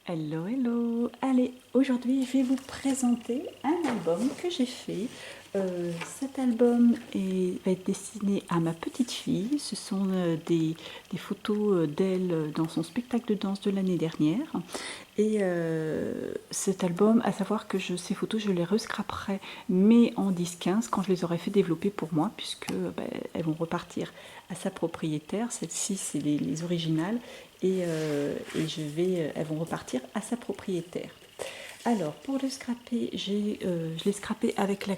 Hello, hello! Allez, aujourd'hui, je vais vous présenter un album que j'ai fait. Cet album va être destiné à ma petite fille. Ce sont des photos d'elle dans son spectacle de danse de l'année dernière. Et cet album, à savoir que ces photos, je les rescraperai, mais en 10-15, quand je les aurai fait développer pour moi, puisque elles vont repartir à sa propriétaire. Celles-ci, c'est les originales, et elles vont repartir à sa propriétaire. Alors, pour le scraper, je l'ai scrapé avec la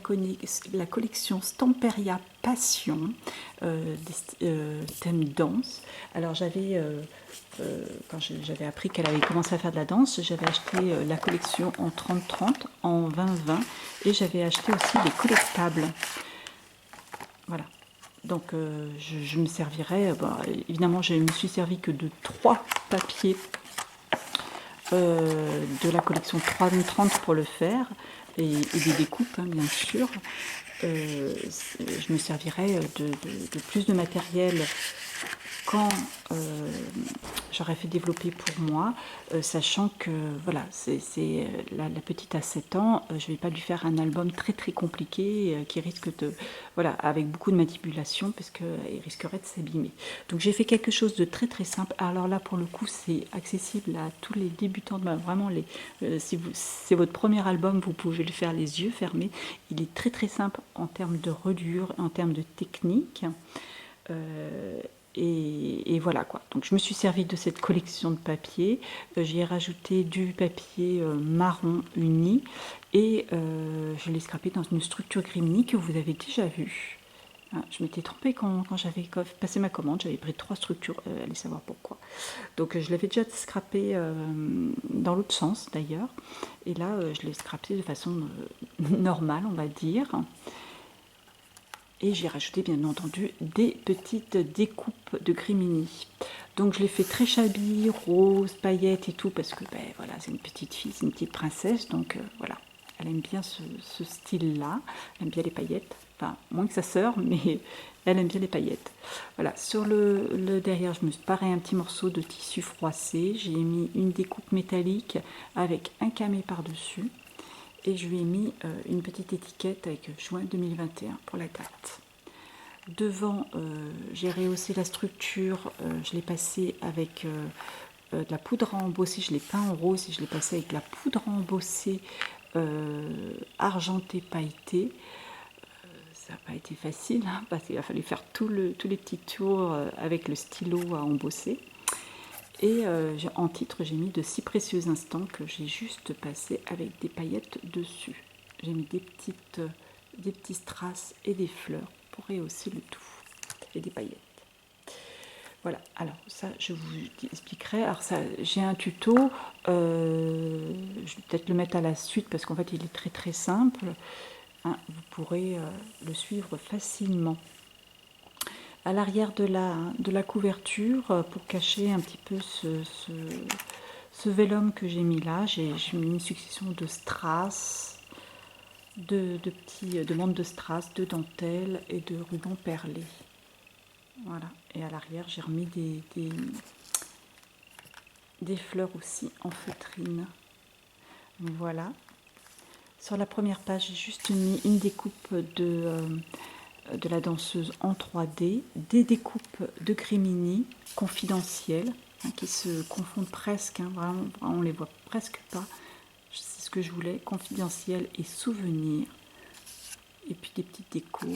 collection Stamperia Passion, thème danse. Alors, quand j'avais appris qu'elle avait commencé à faire de la danse, j'avais acheté la collection en 30-30, en 20-20, et j'avais acheté aussi les collectables. Voilà. Donc, je me servirai, évidemment, je ne me suis servi que de 3 papiers de la collection 30-30 pour le faire, et des découpes, hein, bien sûr. Je me servirai de plus de matériel quand j'aurais fait développer pour moi, sachant que voilà, la petite à 7 ans, je ne vais pas lui faire un album très très compliqué qui risque de, voilà, avec beaucoup de manipulation, parce qu'il risquerait de s'abîmer. Donc j'ai fait quelque chose de très très simple. Alors là, pour le coup, c'est accessible à tous les débutants, vraiment si c'est votre premier album, vous pouvez le faire les yeux fermés. Il est très très simple en termes de reliure, en termes de technique. Et voilà quoi. Donc je me suis servi de cette collection de papier. J'y ai rajouté du papier marron uni, et je l'ai scrapé dans une structure Grimini que vous avez déjà vue. Ah, je m'étais trompée quand j'avais passé ma commande, j'avais pris 3 structures, allez savoir pourquoi. Donc je l'avais déjà scrapé dans l'autre sens d'ailleurs, et là je l'ai scrapé de façon normale, on va dire. Et j'ai rajouté bien entendu des petites découpes de Grimini. Donc je l'ai fait très shabby, rose, paillettes et tout, parce que voilà, c'est une petite fille, c'est une petite princesse, donc voilà. Elle aime bien ce style-là, elle aime bien les paillettes, enfin moins que sa sœur, mais elle aime bien les paillettes. Voilà, sur le derrière, je me suis paré un petit morceau de tissu froissé, j'ai mis une découpe métallique avec un camé par-dessus. Et je lui ai mis une petite étiquette avec juin 2021 pour la date. Devant, j'ai rehaussé la structure, je l'ai passé avec de la poudre à embosser, je l'ai peint en rose et je l'ai passé avec de la poudre à embosser argentée pailletée. Ça n'a pas été facile, hein, parce qu'il a fallu faire tous les petits tours avec le stylo à embosser. Et en titre, j'ai mis de si précieux instants que j'ai juste passé avec des paillettes dessus. J'ai mis des petits strass et des fleurs pour rehausser le tout. Et des paillettes. Voilà, alors ça, je vous expliquerai. Alors ça, j'ai un tuto. Je vais peut-être le mettre à la suite parce qu'en fait, il est très très simple. Hein, vous pourrez le suivre facilement. À l'arrière de la couverture, pour cacher un petit peu ce vélum que j'ai mis là, j'ai mis une succession de strass, de bandes de strass, de dentelles et de rubans perlés. Voilà, et à l'arrière j'ai remis des fleurs aussi en feutrine. Voilà. Sur la première page, j'ai juste mis une découpe de la danseuse en 3D, des découpes de Grimini confidentielles, hein, qui se confondent presque, hein, vraiment, on les voit presque pas. C'est ce que je voulais, confidentiel et souvenir. Et puis des petites décos,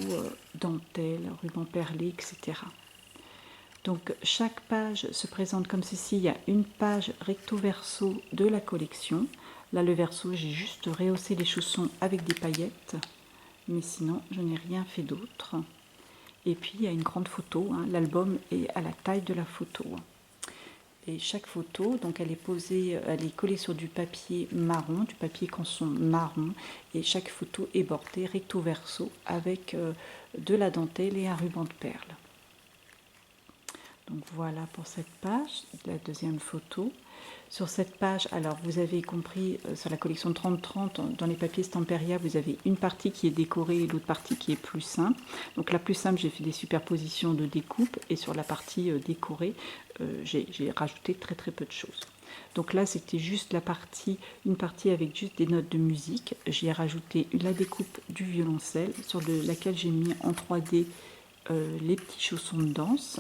dentelles, rubans perlés, etc. Donc chaque page se présente comme ceci. Il y a une page recto verso de la collection. Là le verso, j'ai juste rehaussé les chaussons avec des paillettes. Mais sinon, je n'ai rien fait d'autre. Et puis, il y a une grande photo. Hein. L'album est à la taille de la photo. Et chaque photo, donc elle est collée sur du papier marron, du papier canson marron. Et chaque photo est bordée recto verso avec de la dentelle et un ruban de perles. Donc voilà pour cette page, la deuxième photo. Sur cette page, alors vous avez compris, sur la collection 30-30, dans les papiers Stamperia, vous avez une partie qui est décorée et l'autre partie qui est plus simple. Donc la plus simple, j'ai fait des superpositions de découpe, et sur la partie décorée, j'ai rajouté très très peu de choses. Donc là, c'était juste une partie avec juste des notes de musique. J'y ai rajouté la découpe du violoncelle sur laquelle j'ai mis en 3D les petits chaussons de danse.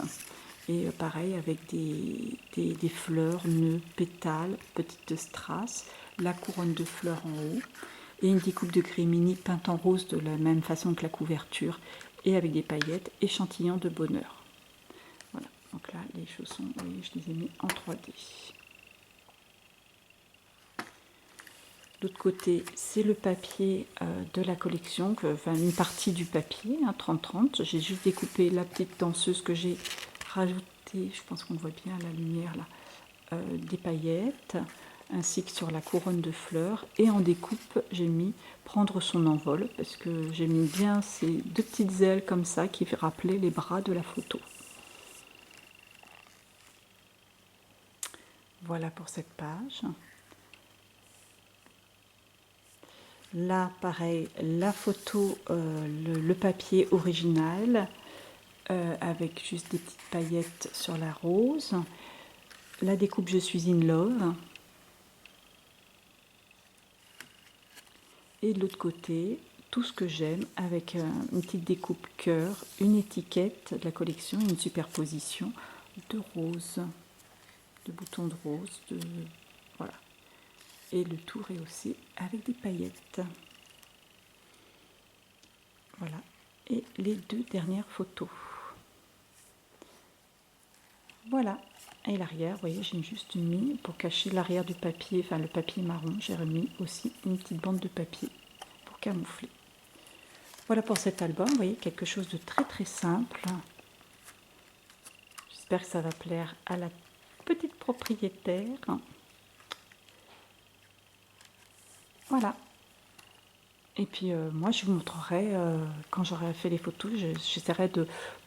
Et pareil avec des fleurs, nœuds, pétales, petites strass, la couronne de fleurs en haut et une découpe de gris-mini peinte en rose de la même façon que la couverture et avec des paillettes, échantillons de bonheur. Voilà, donc là les chaussons, vous voyez, je les ai mis en 3D. L'autre côté, c'est le papier de la collection, enfin une partie du papier, hein, 30-30. J'ai juste découpé la petite danseuse que j'ai rajoutée, je pense qu'on voit bien à la lumière là, des paillettes, ainsi que sur la couronne de fleurs. Et en découpe, j'ai mis prendre son envol, parce que j'ai mis bien ces deux petites ailes comme ça qui rappelaient les bras de la photo. Voilà pour cette page. Là, pareil, la photo, le papier original, avec juste des petites paillettes sur la rose. La découpe Je suis in love. Et de l'autre côté, tout ce que j'aime, avec une petite découpe cœur, une étiquette de la collection, une superposition de roses, de boutons de rose, voilà. Et le tout rehaussé avec des paillettes. Voilà. Et les deux dernières photos. Voilà. Et l'arrière, vous voyez, j'ai juste mis, pour cacher l'arrière du papier, enfin le papier marron, j'ai remis aussi une petite bande de papier pour camoufler. Voilà pour cet album, vous voyez, quelque chose de très très simple. J'espère que ça va plaire à la petite propriétaire. Voilà. Et puis moi je vous montrerai, quand j'aurai fait les photos, j'essaierai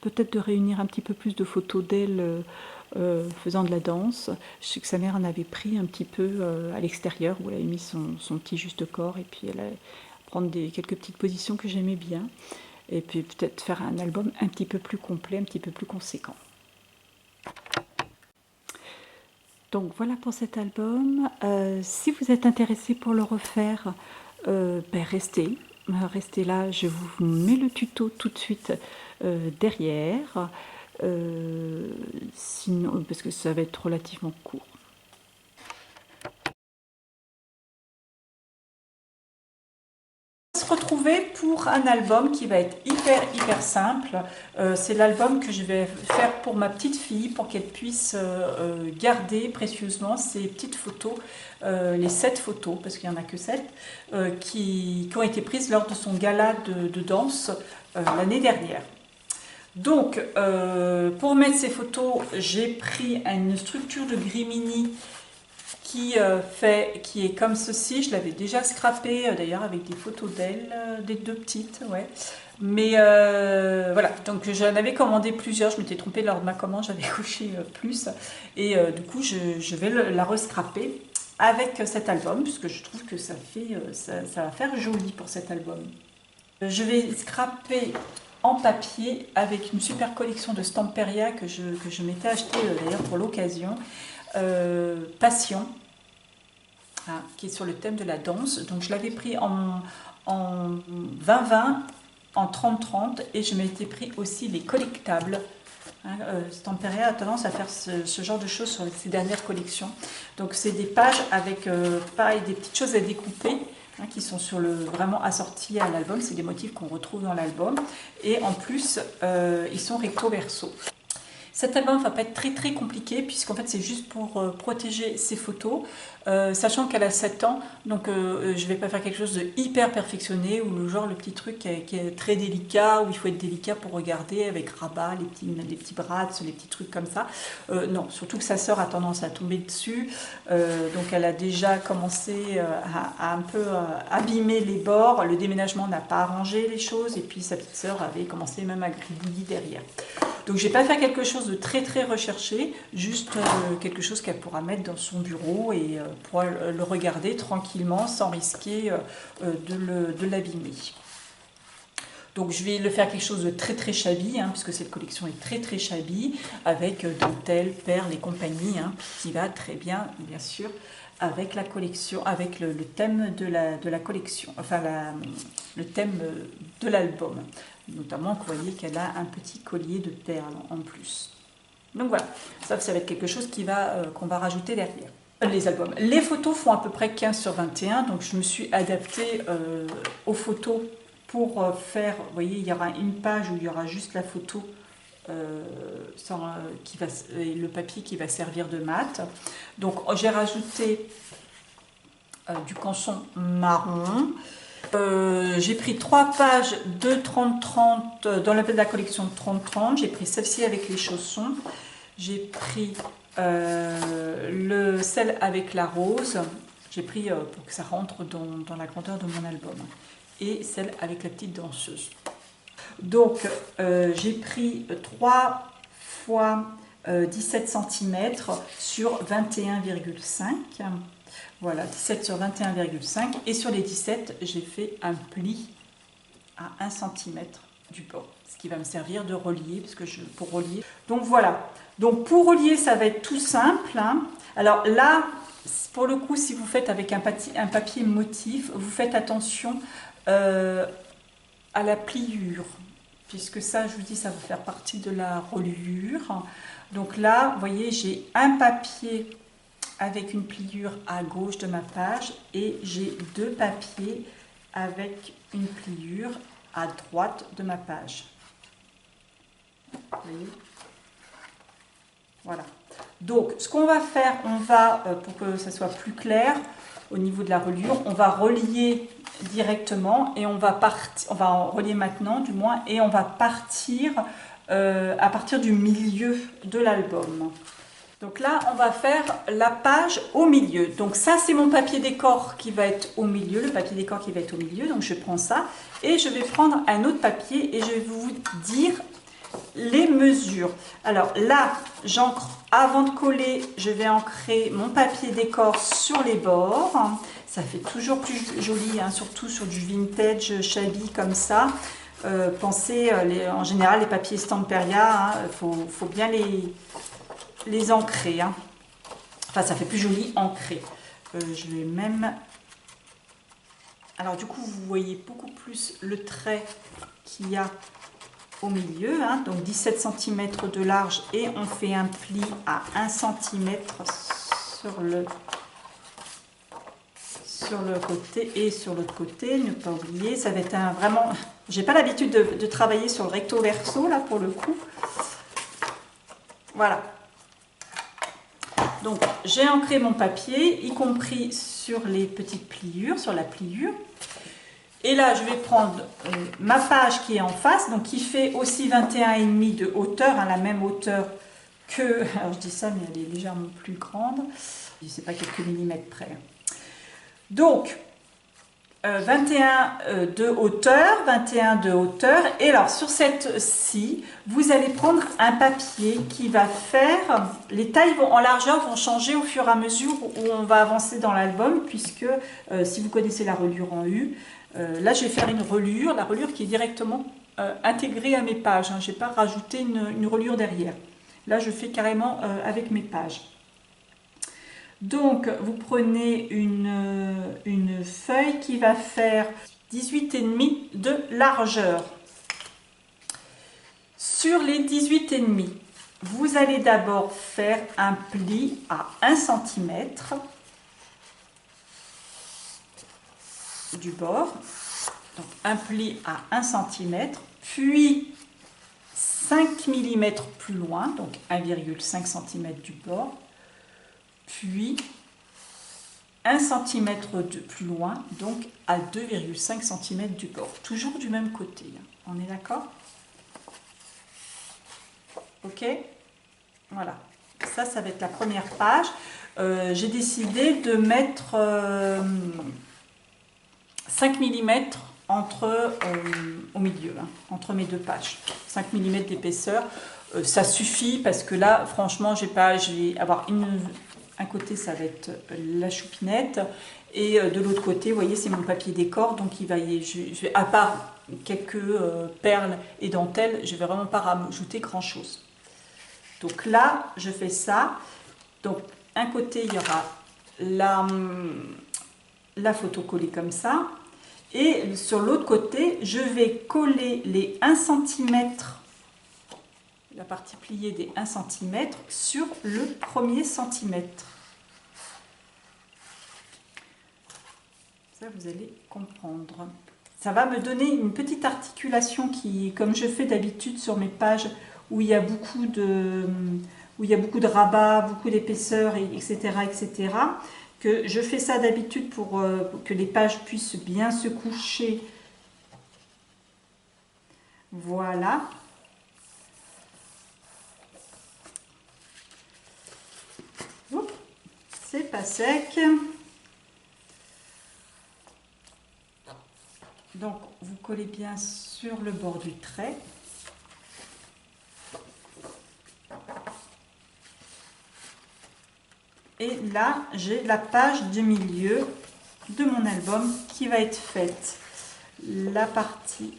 peut-être de réunir un petit peu plus de photos d'elle faisant de la danse. Je sais que sa mère en avait pris un petit peu à l'extérieur, où elle avait mis son petit juste corps, et puis elle allait prendre quelques petites positions que j'aimais bien. Et puis peut-être faire un album un petit peu plus complet, un petit peu plus conséquent. Donc voilà pour cet album. Si vous êtes intéressé pour le refaire, restez là, je vous mets le tuto tout de suite derrière, sinon, parce que ça va être relativement court. Se retrouver pour un album qui va être hyper simple. C'est l'album que je vais faire pour ma petite fille, pour qu'elle puisse garder précieusement ces petites photos, les 7 photos, parce qu'il n'y en a que 7, qui ont été prises lors de son gala de danse l'année dernière. Donc, pour mettre ces photos, j'ai pris une structure de gris-mini qui est comme ceci. Je l'avais déjà scrappé d'ailleurs avec des photos d'elle, des deux petites, ouais. Mais voilà, donc j'en avais commandé plusieurs, je m'étais trompée lors de ma commande, j'avais coché plus, et du coup je vais la rescraper avec cet album, puisque je trouve que ça va faire joli pour cet album. Je vais scraper en papier avec une super collection de Stamperia que je m'étais acheté d'ailleurs pour l'occasion. Passion, hein, qui est sur le thème de la danse. Donc je l'avais pris en 20-20, en 30-30, et je m'étais pris aussi les collectables. Hein, Stamperia a tendance à faire ce genre de choses sur ses dernières collections. Donc c'est des pages avec pareil, des petites choses à découper, hein, qui sont vraiment assorties à l'album. C'est des motifs qu'on retrouve dans l'album. Et en plus, ils sont recto verso. Cet album ne va pas être très compliqué, puisqu'en fait c'est juste pour protéger ses photos, sachant qu'elle a 7 ans, donc je ne vais pas faire quelque chose de hyper perfectionné, ou le petit truc qui est très délicat, où il faut être délicat pour regarder avec rabat, des petits brats, les petits trucs comme ça. Non, surtout que sa sœur a tendance à tomber dessus, donc elle a déjà commencé à un peu abîmer les bords, le déménagement n'a pas arrangé les choses, et puis sa petite sœur avait commencé même à gribouiller derrière. Donc je n'ai pas fait quelque chose de très recherché, juste quelque chose qu'elle pourra mettre dans son bureau et pourra le regarder tranquillement sans risquer de l'abîmer. Donc je vais le faire quelque chose de très très shabby, hein, puisque cette collection est très très shabby, avec dentelle, perles et compagnie, hein, qui va très bien, bien sûr, avec la collection, avec le thème de la collection, enfin le thème de l'album. Notamment, vous voyez qu'elle a un petit collier de perles en plus. Donc voilà, ça va être quelque chose qu'on va rajouter derrière. Les albums. Les photos font à peu près 15 sur 21, donc je me suis adaptée aux photos pour faire, vous voyez, il y aura une page où il y aura juste la photo, et le papier qui va servir de mat. Donc j'ai rajouté du canson marron. J'ai pris 3 pages de 30-30 dans la collection de 30-30. J'ai pris celle-ci avec les chaussons. J'ai pris celle avec la rose. J'ai pris pour que ça rentre dans la grandeur de mon album. Et celle avec la petite danseuse. Donc j'ai pris 3 fois 17 cm sur 21,5. Voilà, 17 sur 21,5. Et sur les 17, j'ai fait un pli à 1 cm du bord. Ce qui va me servir de relier, pour relier. Donc voilà. Donc pour relier, ça va être tout simple, hein. Alors là, pour le coup, si vous faites avec un papier motif, vous faites attention à la pliure. Puisque ça, je vous dis, ça va faire partie de la reliure. Donc là, vous voyez, j'ai un papier avec une pliure à gauche de ma page et j'ai 2 papiers avec une pliure à droite de ma page. Vous voyez ? Voilà. Donc, ce qu'on va faire, pour que ça soit plus clair au niveau de la reliure, on va relier directement et on va relier maintenant du moins, et on va partir à partir du milieu de l'album. Donc là, on va faire la page au milieu. Donc ça, c'est mon papier décor qui va être au milieu, le papier décor qui va être au milieu. Donc je prends ça et je vais prendre un autre papier et je vais vous dire les mesures. Alors là, j'encre avant de coller, je vais ancrer mon papier décor sur les bords. Ça fait toujours plus joli, hein, surtout sur du vintage shabby comme ça. Pensez, en général, les papiers Stamperia, il faut bien les ancrer, hein. Enfin, ça fait plus joli ancré. Je vais même... Alors du coup, vous voyez beaucoup plus le trait qu'il y a au milieu, hein. Donc 17 cm de large et on fait un pli à 1 cm sur le côté et sur l'autre côté. Ne pas oublier, ça va être vraiment... J'ai pas l'habitude de travailler sur le recto verso là pour le coup. Voilà. Donc j'ai ancré mon papier, y compris sur les petites pliures, sur la pliure. Et là, je vais prendre ma page qui est en face, donc qui fait aussi 21,5 de hauteur, hein, la même hauteur que... Alors je dis ça, mais elle est légèrement plus grande. Je ne sais pas, quelques millimètres près. Donc, 21 de hauteur, 21 de hauteur. Et alors, sur cette-ci, vous allez prendre un papier qui va faire... Les tailles en largeur vont changer au fur et à mesure où on va avancer dans l'album, puisque si vous connaissez la reliure en U, là, je vais faire une reliure, la reliure qui est directement intégrée à mes pages, hein. Je n'ai pas rajouté une reliure derrière. Là, je fais carrément avec mes pages. Donc, vous prenez une feuille qui va faire 18,5 de largeur. Sur les 18,5, vous allez d'abord faire un pli à 1 cm du bord. Donc, un pli à 1 cm, puis 5 mm plus loin, donc 1,5 cm du bord. Puis 1 cm de plus loin, donc à 2,5 cm du bord. Toujours du même côté, hein. On est d'accord? Ok? Voilà. Ça va être la première page. J'ai décidé de mettre 5 mm au milieu, hein, entre mes deux pages. 5 mm d'épaisseur. Ça suffit parce que là, franchement, je vais avoir un côté ça va être la choupinette et de l'autre côté, vous voyez, c'est mon papier décor, donc il va à part quelques perles et dentelles, je vais vraiment pas rajouter grand chose. Donc là, je fais ça. Donc un côté, il y aura la photo collée comme ça. Et sur l'autre côté, je vais coller les 1 cm, la partie pliée des 1 cm sur le premier centimètre. Ça, vous allez comprendre. Ça va me donner une petite articulation qui, comme je fais d'habitude sur mes pages où il y a beaucoup de rabat, beaucoup d'épaisseur, etc., etc., que je fais ça d'habitude pour que les pages puissent bien se coucher. Voilà. C'est pas sec. Donc, vous collez bien sur le bord du trait. Et là, j'ai la page du milieu de mon album qui va être faite. La partie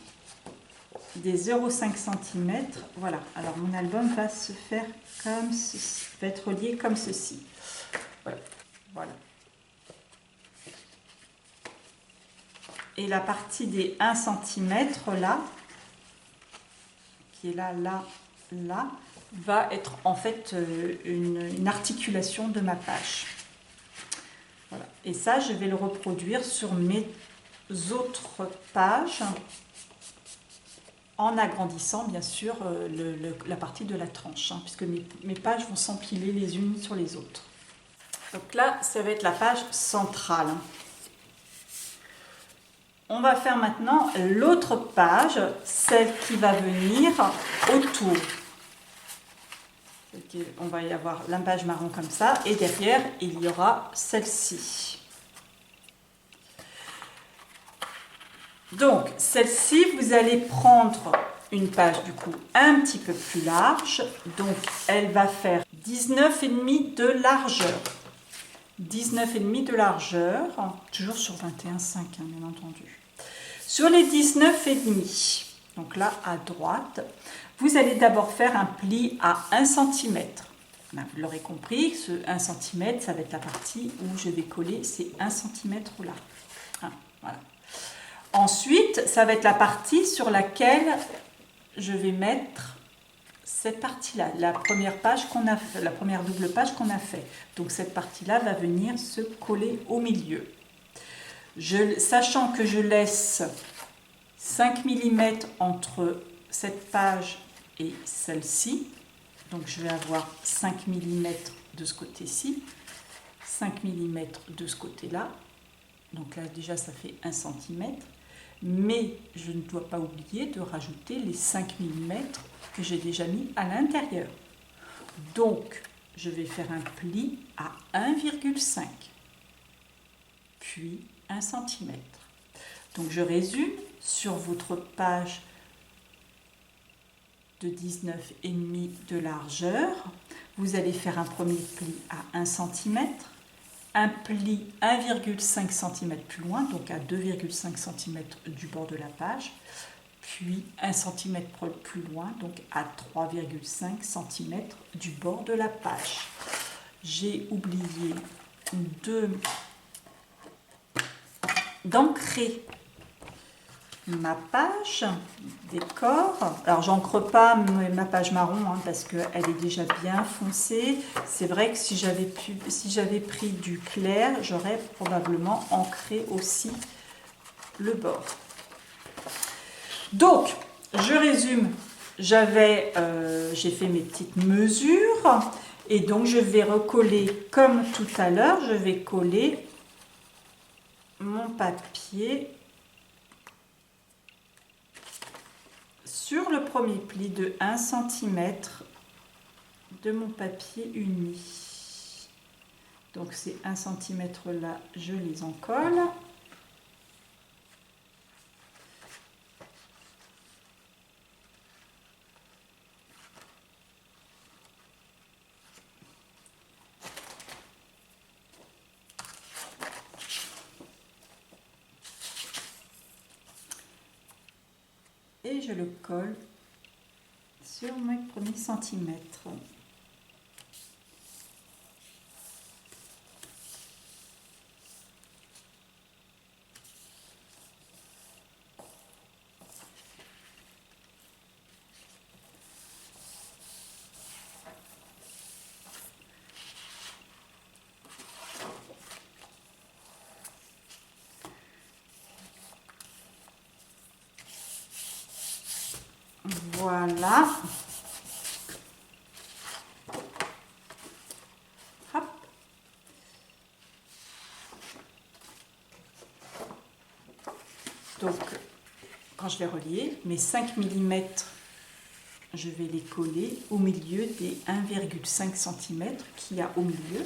des 0,5 cm. Voilà, alors mon album va se faire comme ceci, va être relié comme ceci. Voilà. Voilà. Et la partie des 1 cm là, qui est là, là, là, va être en fait une articulation de ma page. Voilà. Et ça, je vais le reproduire sur mes autres pages en agrandissant bien sûr la partie de la tranche, hein, puisque mes pages vont s'empiler les unes sur les autres. Donc là, ça va être la page centrale. On va faire maintenant l'autre page, celle qui va venir autour. On va y avoir la page marron comme ça, et derrière, il y aura celle-ci. Donc, celle-ci, vous allez prendre une page du coup un petit peu plus large. Donc, elle va faire 19,5 de largeur. 19,5 de largeur, toujours sur 21,5 hein, bien entendu. Sur les 19,5, donc là à droite, vous allez d'abord faire un pli à 1 cm. Vous l'aurez compris, ce 1 cm, ça va être la partie où je vais coller ces 1 cm là. Hein, voilà. Ensuite, ça va être la partie sur laquelle je vais mettre cette partie-là, la première page qu'on a fait, la première double page qu'on a fait. Donc cette partie-là va venir se coller au milieu. Sachant que je laisse 5 mm entre cette page et celle-ci, donc je vais avoir 5 mm de ce côté-ci, 5 mm de ce côté-là, donc là déjà ça fait 1 cm, mais je ne dois pas oublier de rajouter les 5 mm que j'ai déjà mis à l'intérieur. Donc je vais faire un pli à 1,5, puis 1 cm. Donc je résume, sur votre page de 19,5 de largeur, vous allez faire un premier pli à 1 cm, un pli 1,5 cm plus loin, donc à 2,5 cm du bord de la page, puis 1 cm plus loin, donc à 3,5 cm du bord de la page. J'ai oublié d'ancrer ma page décor. Alors j'encre pas ma page marron hein, parce qu'elle est déjà bien foncée. C'est vrai que si j'avais pris du clair, j'aurais probablement ancré aussi le bord. Donc je résume, j'ai fait mes petites mesures et donc je vais recoller comme tout à l'heure, je vais coller mon papier sur le premier pli de 1 cm de mon papier uni. Donc ces 1 cm là, je les encolle. et je le colle sur mes premiers centimètres. Voilà. Hop. Donc, quand je vais relier, mes 5 mm, je vais les coller au milieu des 1,5 cm qu'il y a au milieu.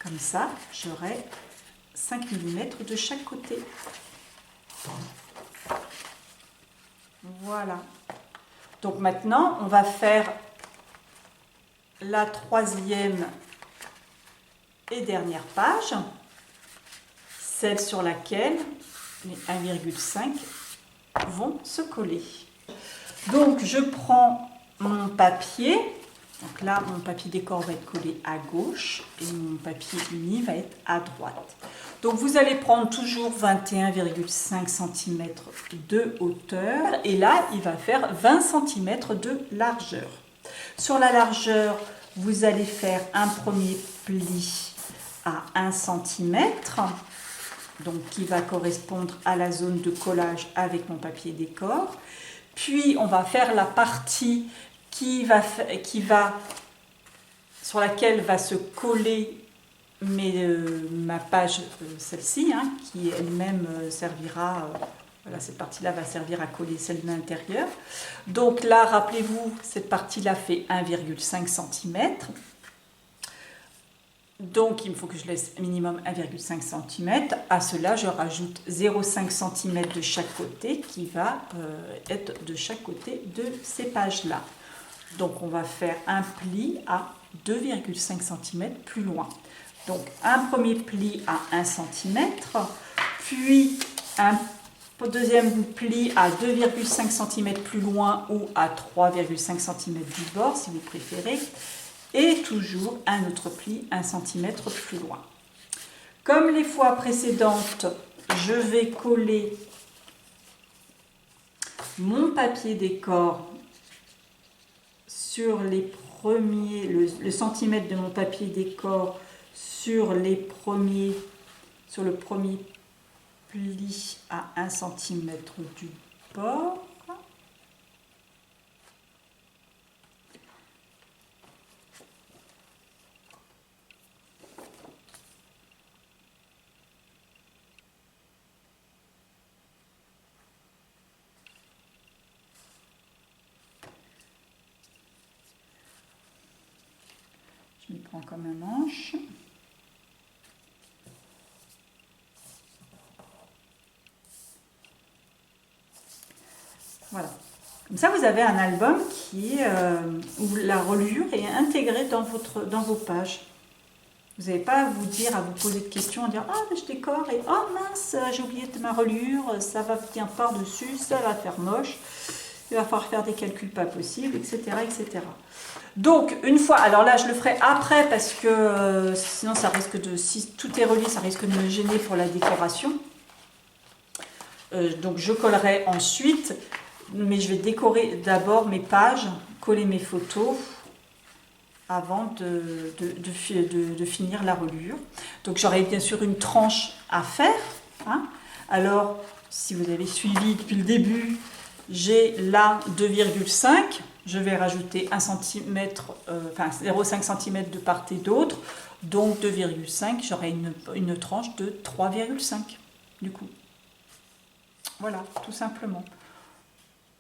Comme ça, j'aurai 5 mm de chaque côté. Voilà. Donc maintenant, on va faire la troisième et dernière page, celle sur laquelle les 1,5 vont se coller. Donc je prends mon papier, donc là mon papier décor va être collé à gauche et mon papier uni va être à droite. Donc vous allez prendre toujours 21,5 cm de hauteur et là il va faire 20 cm de largeur. Sur la largeur, vous allez faire un premier pli à 1 cm, donc qui va correspondre à la zone de collage avec mon papier décor. Puis on va faire la partie sur laquelle va se coller ma page, celle-ci, hein, qui elle-même servira, voilà, cette partie-là va servir à coller celle de l'intérieur. Donc là, rappelez-vous, cette partie-là fait 1,5 cm. Donc il me faut que je laisse minimum 1,5 cm. À cela, je rajoute 0,5 cm de chaque côté qui va être de chaque côté de ces pages-là. Donc on va faire un pli à 2,5 cm plus loin. Donc un premier pli à 1 cm, puis un deuxième pli à 2,5 cm plus loin ou à 3,5 cm du bord si vous préférez, et toujours un autre pli 1 cm plus loin. Comme les fois précédentes, je vais coller mon papier décor sur les premiers, le centimètre de mon papier décor sur le premier pli à 1 cm du bord. Je m'y prends comme un manche. Voilà. Comme ça, vous avez un album où la reliure est intégrée dans vos pages. Vous n'avez pas à vous dire, à vous poser de questions, à dire « Ah, je décore et oh mince, j'ai oublié de ma reliure, ça va venir par-dessus, ça va faire moche, il va falloir faire des calculs pas possibles, etc. etc. » Donc, une fois, alors là, je le ferai après parce que sinon, ça risque de, si tout est relié, ça risque de me gêner pour la décoration. Donc, je collerai ensuite, mais je vais décorer d'abord mes pages, coller mes photos avant de finir la reliure. Donc, j'aurai bien sûr une tranche à faire. Hein. Alors, si vous avez suivi depuis le début, j'ai là 2,5. Je vais rajouter 1 cm, enfin 0,5 cm de part et d'autre, donc 2,5, j'aurai une tranche de 3,5 du coup. Voilà, tout simplement.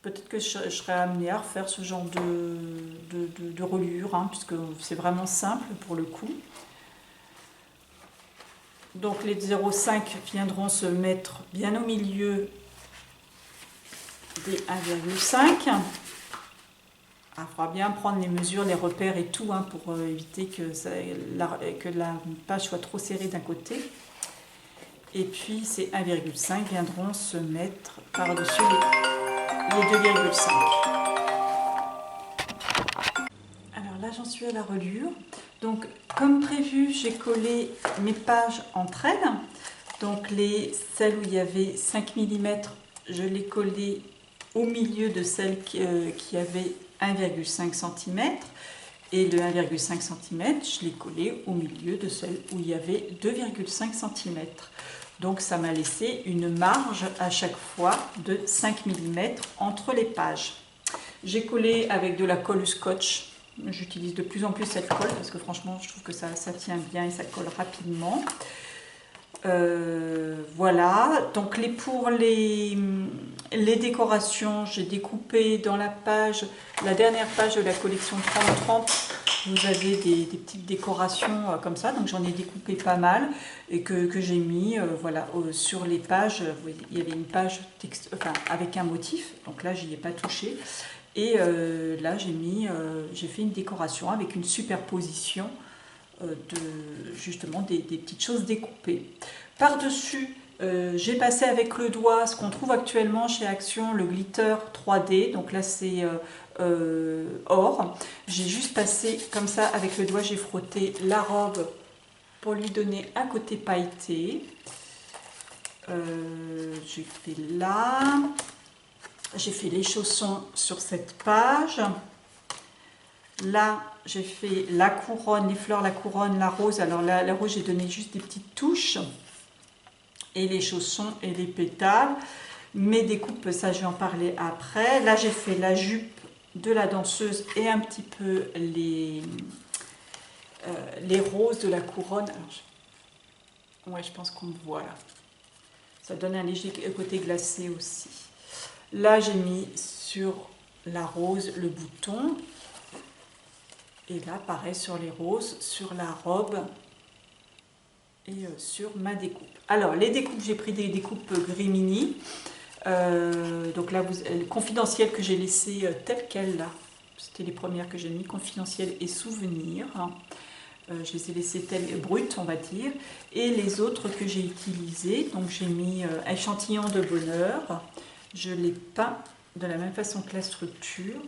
Peut-être que je serai amenée à refaire ce genre de reliure, hein, puisque c'est vraiment simple pour le coup. Donc les 0,5 viendront se mettre bien au milieu des 1,5. Il faudra bien prendre les mesures, les repères et tout, hein, pour éviter que la page soit trop serrée d'un côté. Et puis ces 1,5 viendront se mettre par-dessus 2,5. Alors là, j'en suis à la reliure. Donc, comme prévu, j'ai collé mes pages entre elles. Donc, celles où il y avait 5 mm, je les collais au milieu de celles qui avaient 1,5 cm. Et le 1,5 cm, je l'ai collé au milieu de celles où il y avait 2,5 cm. Donc ça m'a laissé une marge à chaque fois de 5 mm entre les pages. J'ai collé avec de la colle scotch. J'utilise de plus en plus cette colle parce que franchement je trouve que ça tient bien et ça colle rapidement. Voilà, donc pour les décorations, j'ai découpé dans la dernière page de la collection 30-30, vous avez des petites décorations comme ça, donc j'en ai découpé pas mal et que j'ai mis voilà, sur les pages. Il y avait une page avec un motif, donc là j'y ai pas touché, et là j'ai fait une décoration avec une superposition justement des petites choses découpées. Par-dessus, j'ai passé avec le doigt ce qu'on trouve actuellement chez Action, le glitter 3D. Donc là, c'est or. J'ai juste passé comme ça avec le doigt, j'ai frotté la robe pour lui donner un côté pailleté. J'ai fait là. J'ai fait les chaussons sur cette page. Là, j'ai fait la couronne, les fleurs, la couronne, la rose. Alors la rose, j'ai donné juste des petites touches. Et les chaussons et les pétales. Mes découpes, ça, je vais en parler après. Là, j'ai fait la jupe de la danseuse et un petit peu les roses de la couronne. Alors, ouais, je pense qu'on me voit là. Ça donne un léger côté glacé aussi. Là, j'ai mis sur la rose le bouton. Et là, pareil sur les roses, sur la robe et sur ma découpe. Alors, les découpes, j'ai pris des découpes Grimini. Donc là, confidentielles que j'ai laissées telles quelles là. C'était les premières que j'ai mis, confidentielles et souvenirs. Je les ai laissées telles brutes, on va dire. Et les autres que j'ai utilisées, donc j'ai mis échantillon de bonheur. Je l'ai peint de la même façon que la structure.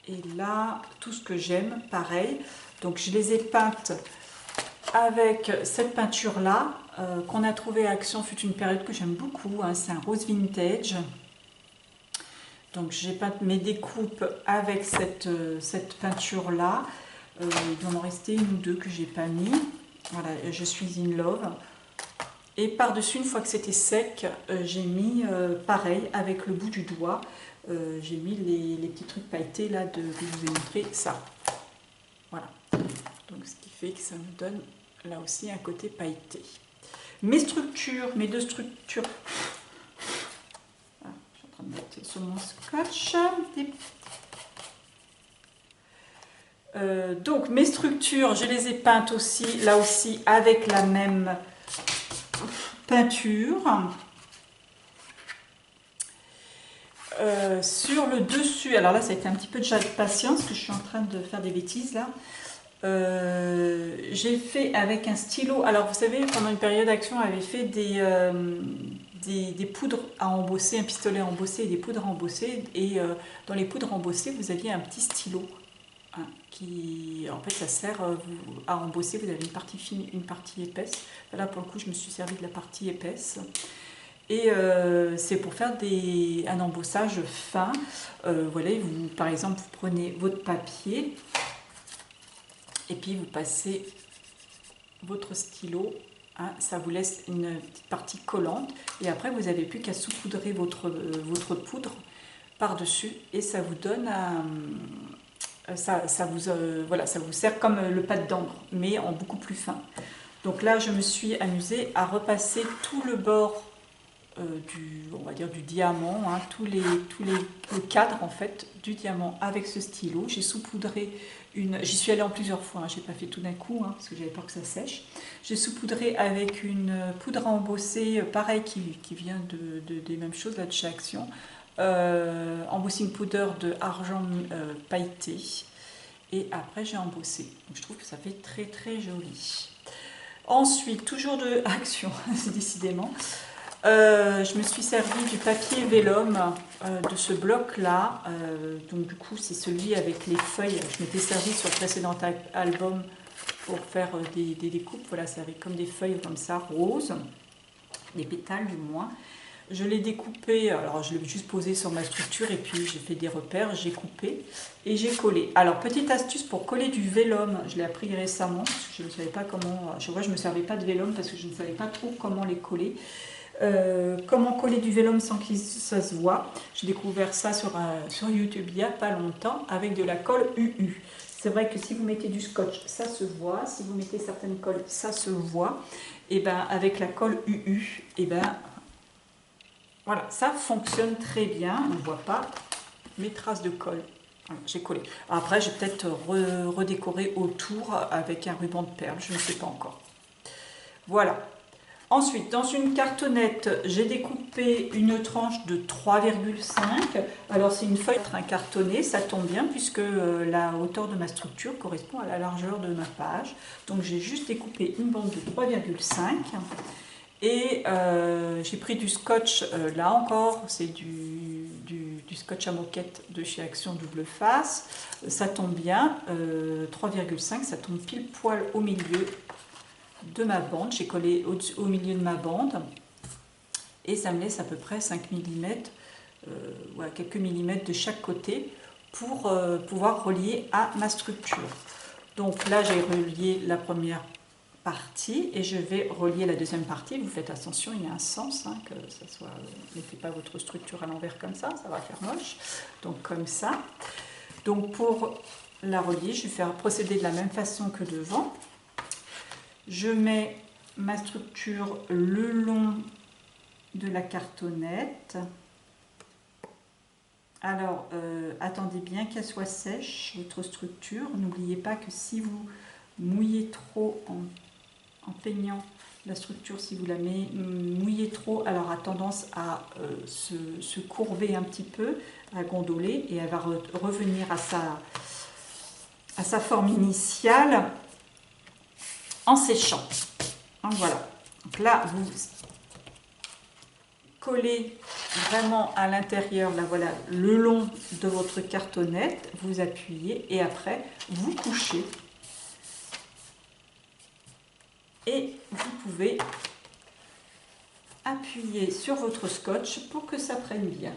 Et là, tout ce que j'aime, pareil. Donc je les ai peintes avec cette peinture-là, qu'on a trouvé à Action, fut une période que j'aime beaucoup. Hein, c'est un rose vintage. Donc j'ai peint mes découpes avec cette peinture-là. Il doit en rester une ou deux que j'ai pas mis. Voilà, je suis in love. Et par-dessus, une fois que c'était sec, j'ai mis pareil avec le bout du doigt. J'ai mis les petits trucs pailletés là que je vous ai montré, ça. Voilà. Donc ce qui fait que ça me donne là aussi un côté pailleté. Mes deux structures. Ah, je suis en train de mettre sur mon scotch. Donc mes structures, je les ai peintes aussi, là aussi, avec la même peinture. Sur le dessus, alors là ça a été un petit peu de patience parce que je suis en train de faire des bêtises là. J'ai fait avec un stylo. Alors vous savez, pendant une période Action avait fait des poudres à embosser, un pistolet à embosser et des poudres à embosser. Et dans les poudres embossées, vous aviez un petit stylo. Hein, qui en fait ça sert à embosser. Vous avez une partie fine, une partie épaisse. Là pour le coup, je me suis servi de la partie épaisse. Et c'est pour faire un embossage fin. Voilà, par exemple, vous prenez votre papier et puis vous passez votre stylo. Hein, ça vous laisse une petite partie collante. Et après, vous n'avez plus qu'à saupoudrer votre poudre par-dessus. Et ça vous donne voilà, ça vous sert comme le pâte d'encre, mais en beaucoup plus fin. Donc là, je me suis amusée à repasser tout le bord on va dire du diamant, hein, le cadre en fait du diamant avec ce stylo. J'ai saupoudré j'y suis allée en plusieurs fois, hein, j'ai pas fait tout d'un coup parce que j'avais peur que ça sèche. J'ai saupoudré avec une poudre à embosser, pareil qui vient des mêmes choses là de chez Action, embossing powder de argent pailleté, et après j'ai embossé. Donc je trouve que ça fait très très joli. Ensuite, toujours de Action, décidément. Je me suis servi du papier vélum de ce bloc-là. Donc du coup, c'est celui avec les feuilles. Je m'étais servi sur le précédent album pour faire des découpes. Voilà, c'est avec comme des feuilles comme ça, roses, des pétales du moins. Je l'ai découpé, alors je l'ai juste posé sur ma structure et puis j'ai fait des repères, j'ai coupé et j'ai collé. Alors petite astuce pour coller du vélum, je l'ai appris récemment, parce que je ne savais pas comment, je me servais pas de vélum parce que je ne savais pas trop comment les coller. Comment coller du vélum sans que ça se voit. J'ai découvert ça sur YouTube il n'y a pas longtemps avec de la colle UU. C'est vrai que si vous mettez du scotch, ça se voit. Si vous mettez certaines colles, ça se voit. Et ben avec la colle UU, et ben voilà, ça fonctionne très bien. On ne voit pas mes traces de colle. Voilà, j'ai collé. Après, j'ai peut-être redécoré autour avec un ruban de perles. Je ne sais pas encore. Voilà. Ensuite, dans une cartonnette, j'ai découpé une tranche de 3,5. Alors, c'est une feuille incartonnée, ça tombe bien puisque la hauteur de ma structure correspond à la largeur de ma page. Donc, j'ai juste découpé une bande de 3,5. Et j'ai pris du scotch, là encore, c'est du scotch à moquette de chez Action Double Face. Ça tombe bien, 3,5, ça tombe pile poil au milieu de ma bande. J'ai collé au milieu de ma bande et ça me laisse à peu près 5 mm, voilà, quelques millimètres de chaque côté pour pouvoir relier à ma structure. Donc là, j'ai relié la première partie et je vais relier la deuxième partie. Vous faites attention, il y a un sens, hein, que ça soit, mettez pas votre structure à l'envers comme ça va faire moche. Donc comme ça. Donc pour la relier, je vais faire procéder de la même façon que devant. Je mets ma structure le long de la cartonnette. Alors, attendez bien qu'elle soit sèche, votre structure. N'oubliez pas que si vous mouillez trop en peignant la structure, si vous la mouillez trop, alors elle a tendance à se courber un petit peu, à gondoler, et elle va revenir à sa forme initiale en séchant. Donc voilà. Donc là, vous collez vraiment à l'intérieur, là voilà, le long de votre cartonnette, vous appuyez et après vous couchez. Et vous pouvez appuyer sur votre scotch pour que ça prenne bien.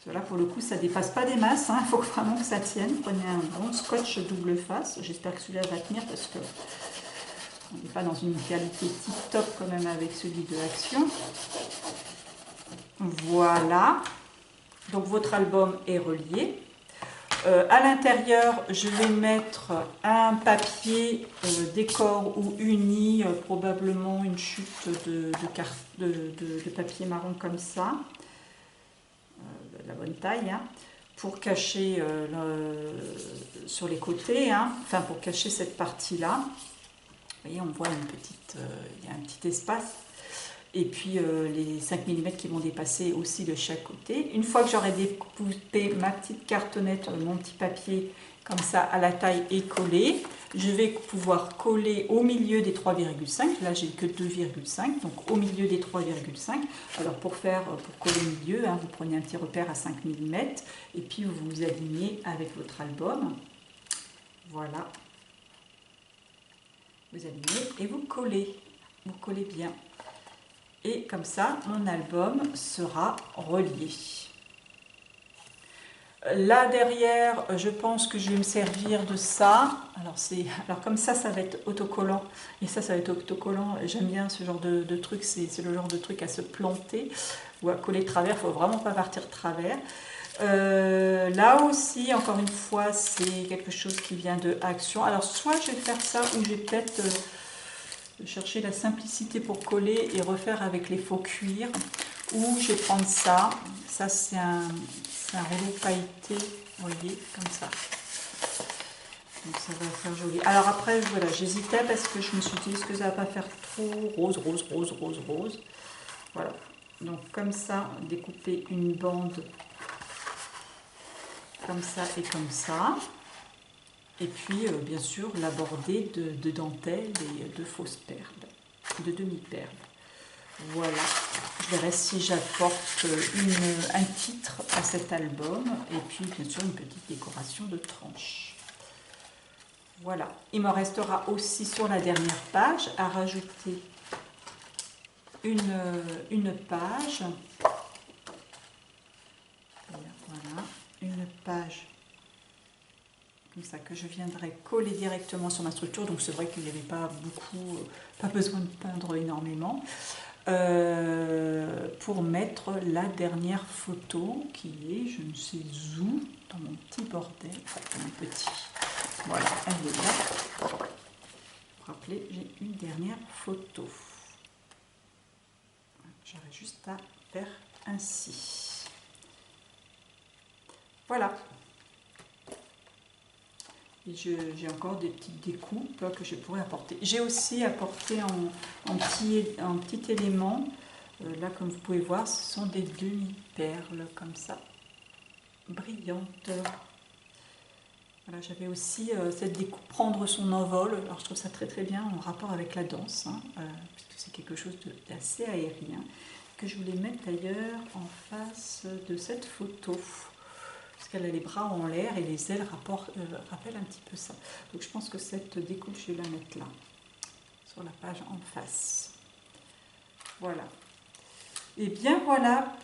Là, pour le coup, ça ne dépasse pas des masses, hein. Il faut vraiment que ça tienne. Prenez un bon scotch double face. J'espère que celui-là va tenir parce que on n'est pas dans une qualité tip-top quand même avec celui de Action. Voilà. Donc votre album est relié. À l'intérieur, je vais mettre un papier décor ou uni, probablement une chute de papier marron comme ça, de la bonne taille, hein, pour cacher sur les côtés, hein, enfin pour cacher cette partie-là. Vous voyez, on voit il y a un petit espace. Et puis les 5 mm qui vont dépasser aussi de chaque côté. Une fois que j'aurai découpé ma petite cartonnette, mon petit papier comme ça à la taille et collé, je vais pouvoir coller au milieu des 3,5. Là, j'ai que 2,5, donc au milieu des 3,5. Alors pour coller au milieu, hein, vous prenez un petit repère à 5 mm et puis vous vous alignez avec votre album. Voilà. Vous alignez et vous collez. Vous collez bien. Et comme ça, mon album sera relié. Là derrière, je pense que je vais me servir de ça. Alors comme ça va être autocollant. Et ça va être autocollant. J'aime bien ce genre de truc. C'est le genre de truc à se planter ou à coller de travers. Il ne faut vraiment pas partir de travers. Là aussi, encore une fois, c'est quelque chose qui vient de Action. Alors soit je vais faire ça ou je vais peut-être... chercher la simplicité pour coller et refaire avec les faux cuirs, ou je vais prendre ça, c'est un rouleau pailleté, vous voyez, comme ça, donc ça va faire joli. Alors après, voilà, j'hésitais parce que je me suis dit, est-ce que ça va pas faire trop rose, voilà, donc comme ça, découper une bande comme ça et comme ça. Et puis, bien sûr, l'aborder de dentelle et de fausses perles, de demi-perles. Voilà, je verrai si j'apporte un titre à cet album et puis bien sûr une petite décoration de tranches. Voilà, il me restera aussi sur la dernière page à rajouter une page. Voilà, une page comme ça que je viendrai coller directement sur ma structure. Donc c'est vrai qu'il n'y avait pas beaucoup, pas besoin de peindre énormément. Pour mettre la dernière photo qui est, je ne sais où, dans mon petit bordel, enfin dans mon petit. Voilà, elle est là. Pour vous rappeler, j'ai une dernière photo. J'aurais juste à faire ainsi. Voilà. Et j'ai encore des petites découpes que je pourrais apporter. J'ai aussi apporté en petit élément, là comme vous pouvez voir, ce sont des demi-perles comme ça, brillantes. Voilà, j'avais aussi cette découpe prendre son envol. Alors je trouve ça très très bien en rapport avec la danse, hein, puisque c'est quelque chose d'assez aérien, que je voulais mettre d'ailleurs en face de cette photo. Parce qu'elle a les bras en l'air et les ailes rappellent un petit peu ça. Donc je pense que cette découpe, je vais la mettre là, sur la page en face. Voilà. Et bien voilà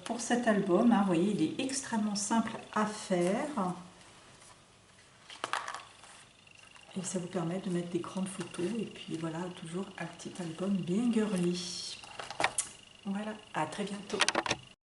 pour cet album. Hein. Vous voyez, il est extrêmement simple à faire. Et ça vous permet de mettre des grandes photos. Et puis voilà, toujours un petit album bien girly. Voilà, à très bientôt.